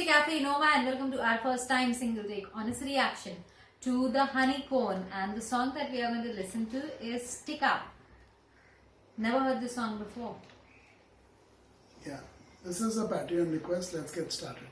the CAFE ENOMA and welcome to our first time single take honest reaction to the Honey Cone, and the song that we are going to listen to is Stick Up. Never heard this song before. Yeah, this is a Patreon request. Let's get started.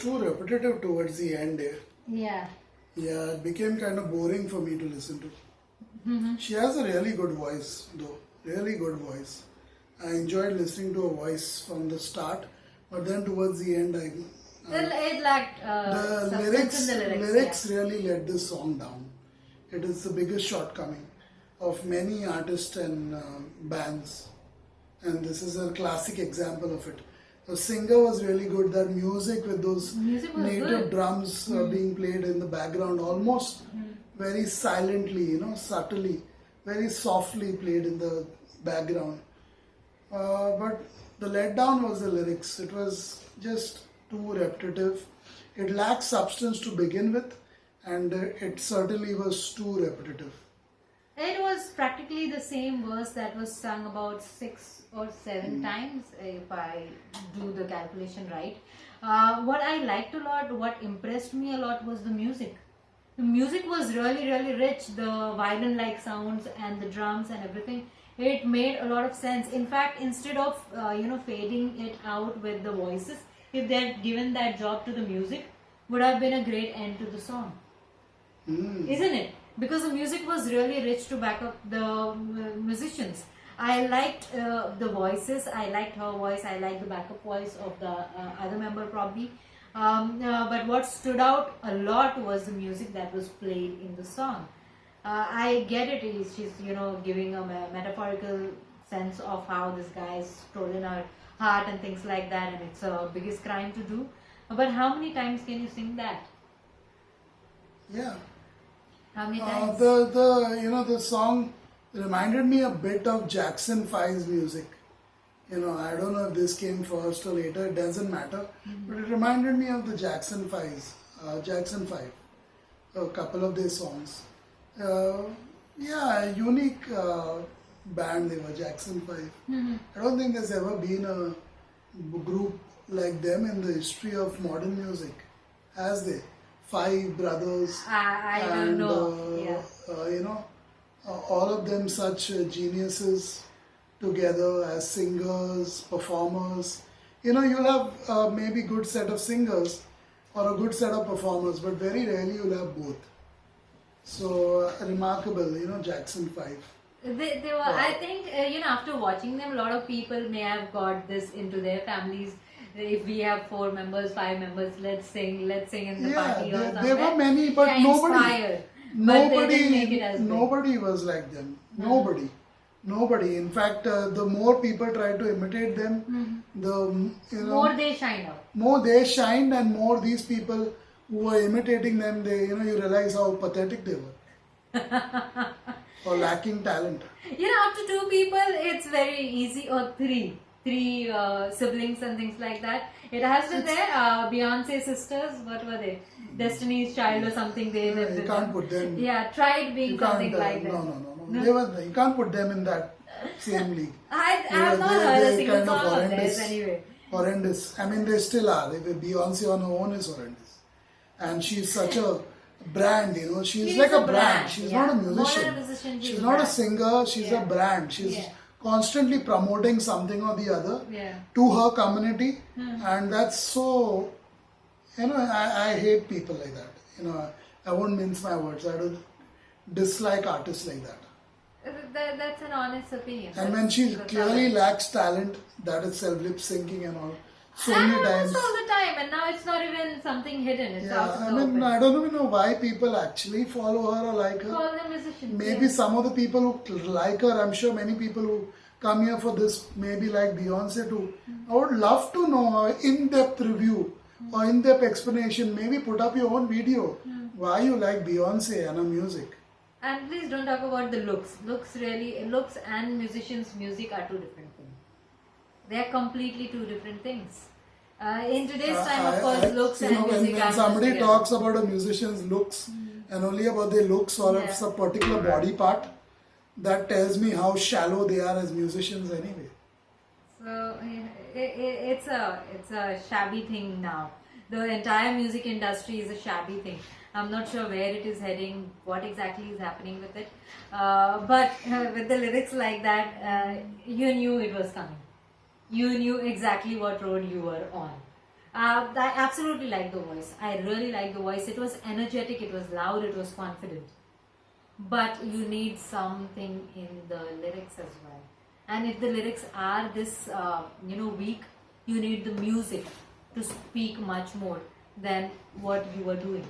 Too repetitive towards the end there. Yeah, it became kind of boring for me to listen to. She has a really good voice though, really good voice. I enjoyed listening to her voice from the start, but then towards the end it lacked the substance in the lyrics. really let this song down. It is the biggest shortcoming of many artists and bands, and this is a classic example of it. The singer was really good. That music with those native drums being played in the background, almost very silently, subtly, very softly played in the background. But the letdown was the lyrics. It was just too repetitive. It lacks substance to begin with, and it certainly was too repetitive. It was practically the same verse that was sung about 6 or 7 times, if I do the calculation right. What I liked a lot, what impressed me a lot was the music. The music was really, really rich. The violin-like sounds and the drums and everything. It made a lot of sense. In fact, instead of fading it out with the voices, if they had given that job to the music, would have been a great end to the song, isn't it? Because the music was really rich to back up the musicians. I liked the voices. I liked her voice. I liked the backup voice of the other member probably. But what stood out a lot was the music that was played in the song. I get it. She's giving a metaphorical sense of how this guy has stolen her heart and things like that, and it's a biggest crime to do. But how many times can you sing that? Yeah. How many times? The song reminded me a bit of Jackson 5's music. I don't know if this came first or later, it doesn't matter. But it reminded me of the Jackson 5's, Jackson 5, a couple of their songs. A unique band they were, Jackson 5. I don't think there's ever been a group like them in the history of modern music, has they? 5 brothers. I don't know. All of them such geniuses together as singers, performers. You'll have maybe good set of singers or a good set of performers, but very rarely you'll have both. So remarkable, Jackson 5. They were. Wow. I think after watching them, a lot of people may have got this into their families. If we have 4 members, 5 members, let's sing in the party or something. There were many, but nobody was like them. Nobody. In fact, the more people tried to imitate them, the more they shined out. More they shined, and more these people who were imitating them, they you realize how pathetic they were. Or lacking talent. Up to 2 people, it's very easy, or 3 siblings and things like that. It has been there. Beyonce sisters, what were they? Destiny's Child or something. You can't put them. Yeah, tried being something like that. No. You can't put them in that same league. I have not heard a single song of theirs anyway. Horrendous. I mean, they still are. Beyonce on her own is horrendous. And she's such a brand, She's like a brand. She's not a musician. She's not a singer. She's a brand. She's constantly promoting something or the other to her community. And that's so, I hate people like that. I won't mince my words. I don't dislike artists like that. That's an honest opinion. And when she clearly lacks talent, that is lip syncing and all. So many times. All the time, and now it's not even something hidden. It's out in the open. I don't even know why people actually follow her or like her. Call them musicians. Maybe some of the people who like her, I'm sure many people who come here for this maybe like Beyonce too. I would love to know an in-depth review or in-depth explanation. Maybe put up your own video. Why you like Beyonce and her music. And please don't talk about the looks. Looks and musicians' music are 2 different things. They are completely 2 different things. In today's time, of course, looks and music are. When somebody talks about a musician's looks and only about their looks or of some particular body part, that tells me how shallow they are as musicians anyway. So it's a shabby thing now. The entire music industry is a shabby thing. I'm not sure where it is heading, what exactly is happening with it. But with the lyrics like that, you knew it was coming. You knew exactly what road you were on. I absolutely like the voice. I really like the voice. It was energetic, it was loud, it was confident. But you need something in the lyrics as well. And if the lyrics are this, weak, you need the music to speak much more than what you were doing.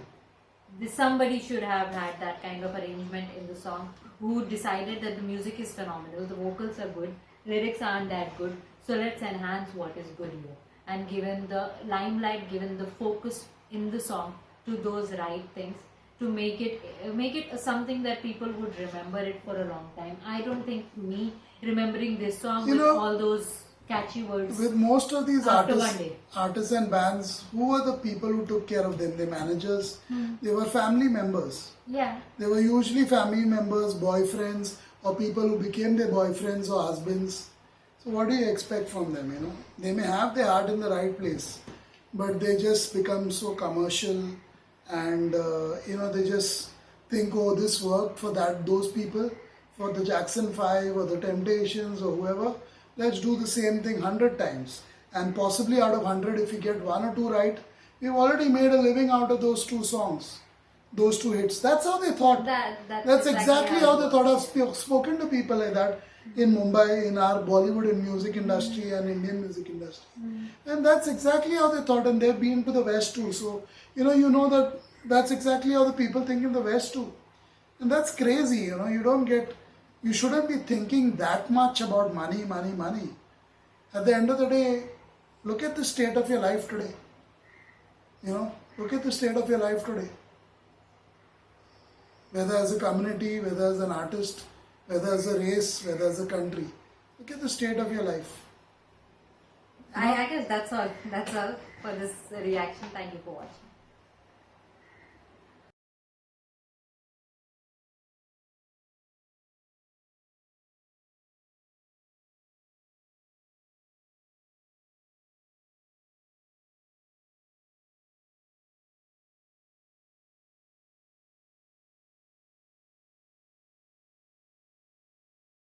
Somebody should have had that kind of arrangement in the song, who decided that the music is phenomenal, the vocals are good, lyrics aren't that good, so let's enhance what is good here. And given the limelight, given the focus in the song to those right things, to make it something that people would remember it for a long time. I don't think me remembering this song with all those catchy words. With most of these After artists, one day. artists and bands, who were the people who took care of them? The managers. They were family members. Yeah. They were usually family members, boyfriends, or people who became their boyfriends or husbands. So what do you expect from them, you know? They may have their heart in the right place, but they just become so commercial and, you know, they just think, oh, this worked for those people, for the Jackson 5 or the Temptations or whoever. Let's do the same thing 100 times. And possibly out of 100, if we get 1 or 2 right, we've already made a living out of those 2 songs, those 2 hits. That's how they thought. That's exactly how they thought. I've spoken to people like that in Mumbai, in our Bollywood and music industry and Indian music industry. And that's exactly how they thought. And they've been to the West too. So, you know that that's exactly how the people think in the West too. And that's crazy, you know. You shouldn't be thinking that much about money. At the end of the day, look at the state of your life today. You know, look at the state of your life today. Whether as a community, whether as an artist, whether as a race, whether as a country. Look at the state of your life. I guess that's all. That's all for this reaction. Thank you for watching.